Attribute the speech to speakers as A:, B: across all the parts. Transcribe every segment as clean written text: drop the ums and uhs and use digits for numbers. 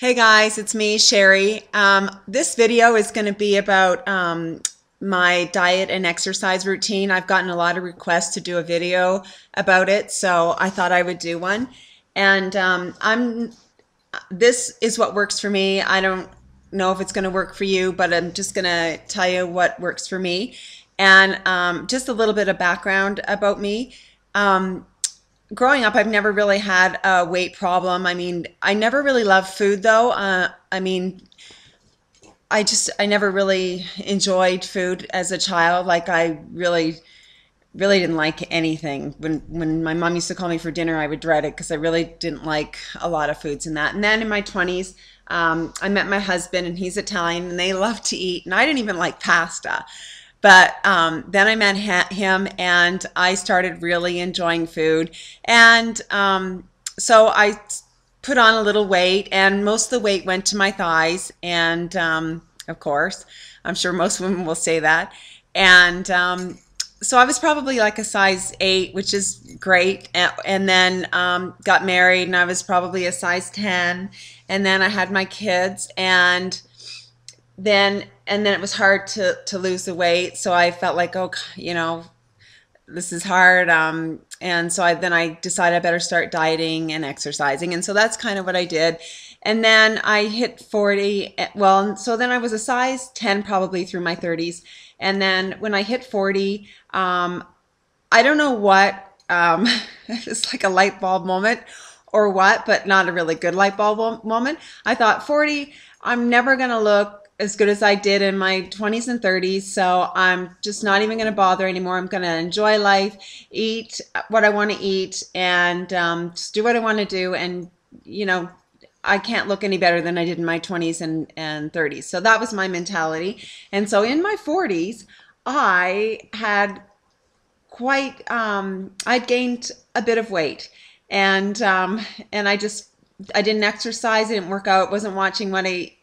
A: Hey guys, it's me, Sherry. This video is going to be about my diet and exercise routine. I've gotten a lot of requests to do a video about it, so I thought I would do one. And this is what works for me. I don't know if it's going to work for you, but I'm just going to tell you what works for me. And just a little bit of background about me. Um, Growing up, I've never really had a weight problem. I mean, I never really loved food though. I never really enjoyed food as a child. Like I really didn't like anything. When my mom used to call me for dinner, I would dread it because I really didn't like a lot of foods in that. And then in my 20s, I met my husband and he's Italian and they love to eat. And I didn't even like pasta. But then I met him and I started really enjoying food. And so I put on a little weight, and most of the weight went to my thighs. And of course, I'm sure most women will say that. And so I was probably like a size 8, which is great. And then got married, and I was probably a size 10. And then I had my kids, and then it was hard to lose the weight, so I felt like, oh, this is hard. And so I decided I better start dieting and exercising, and so that's kind of what I did. And then I hit 40. Well, so then I was a size 10 probably through my 30s, and then when I hit 40, I don't know what, it's like a light bulb moment or what, but not a really good light bulb moment. I thought 40, I'm never going to look as good as I did in my 20s and 30s, so I'm just not even going to bother anymore. I'm going to enjoy life, eat what I want to eat, and just do what I want to do. And, you know, I can't look any better than I did in my 20s and 30s. So that was my mentality. And so in my 40s, I had I'd gained a bit of weight, and I didn't exercise, I didn't work out, wasn't watching what I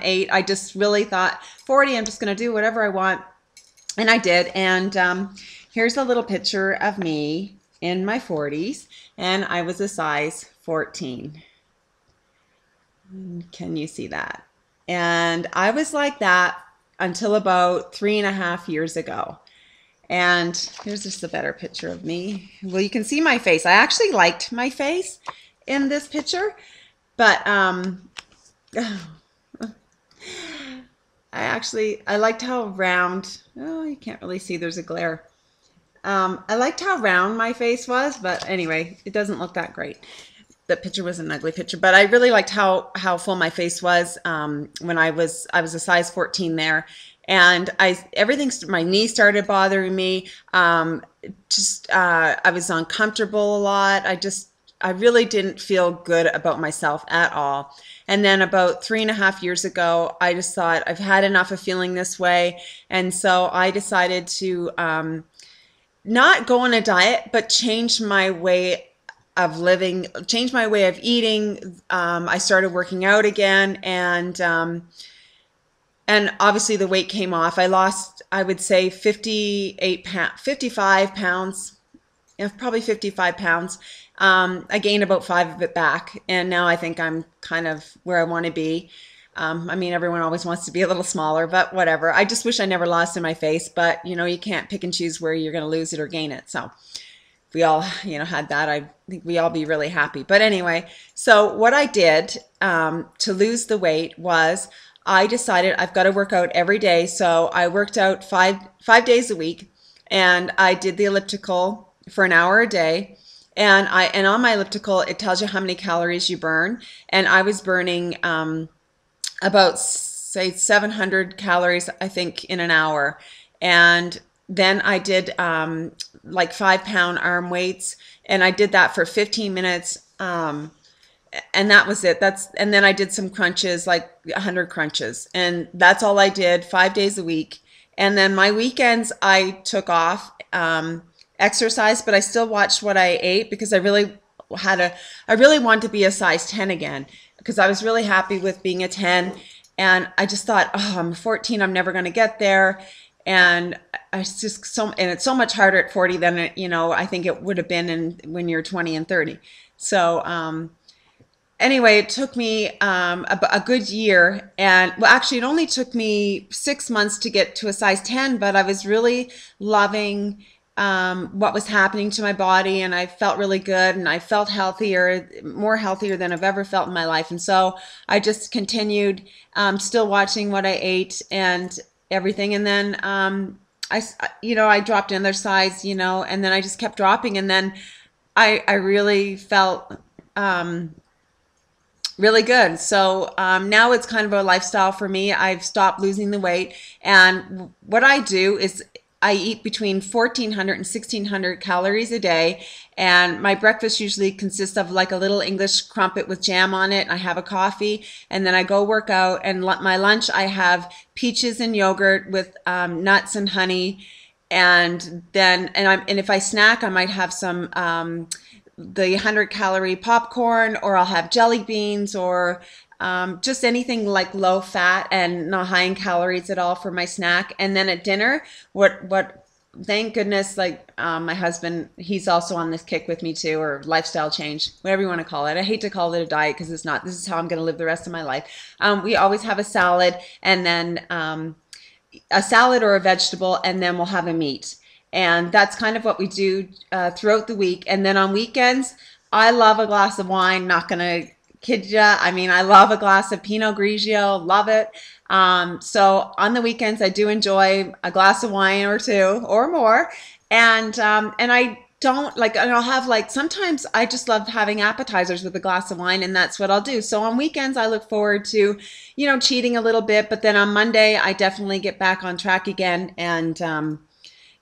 A: ate. I just really thought 40, I'm just going to do whatever I want, and I did. And here's a little picture of me in my 40s, and I was a size 14. Can you see that? And I was like that until about 3.5 years ago. And here's just a better picture of me. Well, you can see my face. I actually liked my face in this picture, but I liked how round. Oh, you can't really see. There's a glare. I liked how round my face was, but anyway, it doesn't look that great. The picture was an ugly picture, but I really liked how full my face was when I was a size 14 there. And my knee started bothering me. I was uncomfortable a lot. I really didn't feel good about myself at all. And then about 3.5 years ago, I just thought I've had enough of feeling this way. And so I decided to not go on a diet, but change my way of living, change my way of eating. I started working out again, and obviously the weight came off. I lost, I would say, 55 pounds, probably 55 pounds. I gained about 5 of it back, and now I think I'm kind of where I want to be. I mean, everyone always wants to be a little smaller, but whatever. I just wish I never lost in my face, but you can't pick and choose where you're going to lose it or gain it. So if we all, had that, I think we all be really happy. But anyway, so what I did to lose the weight was I decided I've got to work out every day. So I worked out five days a week, and I did the elliptical for an hour a day. And on my elliptical, it tells you how many calories you burn. And I was burning about, say, 700 calories, I think, in an hour. And then I did like 5-pound arm weights, and I did that for 15 minutes. And that was it. And then I did some crunches, like 100 crunches. And that's all I did 5 days a week. And then my weekends, I took off exercise, but I still watched what I ate because I really wanted to be a size 10 again, because I was really happy with being a 10. And I just thought, oh, I'm 14, I'm never going to get there. And it's so much harder at 40 than I think it would have been when you're 20 and 30. So anyway, it took me a good year, and well, actually, it only took me 6 months to get to a size 10, but I was really loving what was happening to my body, and I felt really good, and I felt healthier, more healthier than I've ever felt in my life. And so I just continued, still watching what I ate and everything. And then I dropped another size, and then I just kept dropping. And then I really felt really good. So now it's kind of a lifestyle for me. I've stopped losing the weight. And what I do is I eat between 1,400 and 1,600 calories a day. And my breakfast usually consists of like a little English crumpet with jam on it. I have a coffee, and then I go work out. And my lunch, I have peaches and yogurt with nuts and honey. And if I snack, I might have some the 100-calorie popcorn, or I'll have jelly beans, or just anything like low fat and not high in calories at all for my snack. And then at dinner, thank goodness, like my husband, he's also on this kick with me too, or lifestyle change, whatever you want to call it. I hate to call it a diet because it's not. This is how I'm going to live the rest of my life. We always have a salad, and then a salad or a vegetable, and then we'll have a meat. And that's kind of what we do throughout the week. And then on weekends, I love a glass of wine. Not gonna kid ya. I mean, I love a glass of Pinot Grigio. Love it. So on the weekends, I do enjoy a glass of wine or two or more. And I don't like, and I'll have like, sometimes I just love having appetizers with a glass of wine, and that's what I'll do. So on weekends, I look forward to, cheating a little bit. But then on Monday, I definitely get back on track again, and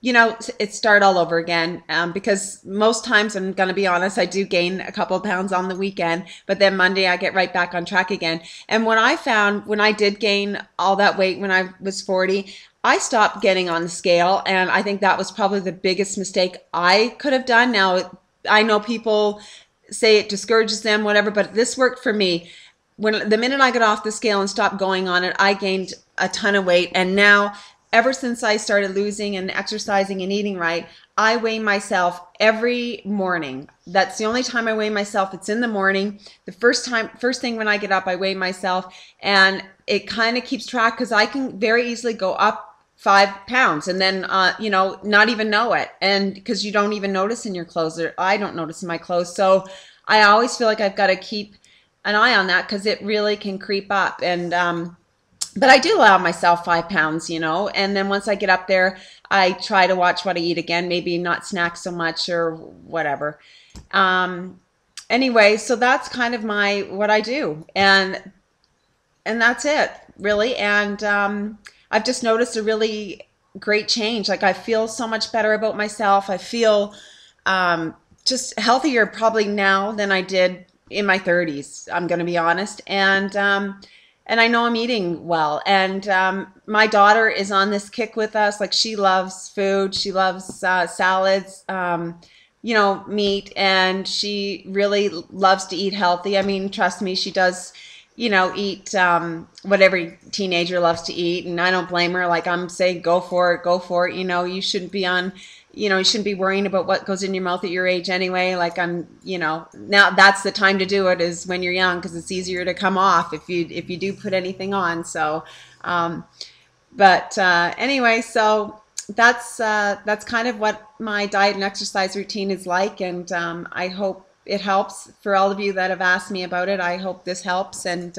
A: it start all over again, because most times, I'm going to be honest, I do gain a couple of pounds on the weekend, but then Monday I get right back on track again. And what I found when I did gain all that weight when I was 40, I stopped getting on the scale, and I think that was probably the biggest mistake I could have done. Now, I know people say it discourages them, whatever, but this worked for me. The minute I got off the scale and stopped going on it, I gained a ton of weight. And now, ever since I started losing and exercising and eating right, I weigh myself every morning. That's the only time I weigh myself. It's in the morning. The first thing when I get up, I weigh myself, and it kind of keeps track, because I can very easily go up 5 pounds and then, not even know it. And because you don't even notice in your clothes, or I don't notice in my clothes. So I always feel like I've got to keep an eye on that, because it really can creep up. But I do allow myself 5 pounds, and then once I get up there, I try to watch what I eat again, maybe not snack so much or whatever. Anyway, so that's kind of what I do, and that's it, really. And I've just noticed a really great change. Like, I feel so much better about myself. I feel just healthier probably now than I did in my 30s, I'm going to be honest. And I know I'm eating well. And my daughter is on this kick with us. Like, she loves food. She loves salads, meat, and she really loves to eat healthy. I mean, trust me, she does, eat what every teenager loves to eat. And I don't blame her. Like, I'm saying, go for it, go for it. You shouldn't be you shouldn't be worrying about what goes in your mouth at your age anyway. Like, now that's the time to do it, is when you're young, because it's easier to come off if you do put anything on. So, anyway, so that's kind of what my diet and exercise routine is like. And I hope it helps for all of you that have asked me about it. I hope this helps. And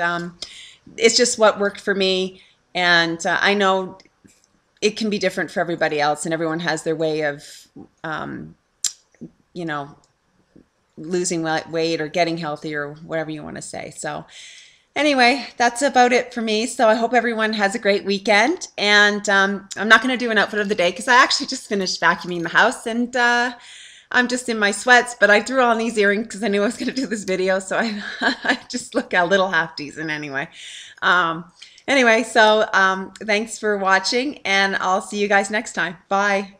A: it's just what worked for me. And I know it can be different for everybody else, and everyone has their way of, losing weight or getting healthy, or whatever you want to say. So anyway, that's about it for me. So I hope everyone has a great weekend. And I'm not going to do an outfit of the day, because I actually just finished vacuuming the house, and I'm just in my sweats, but I threw on these earrings because I knew I was going to do this video. So I just look a little half decent anyway. Anyway, so thanks for watching, and I'll see you guys next time. Bye.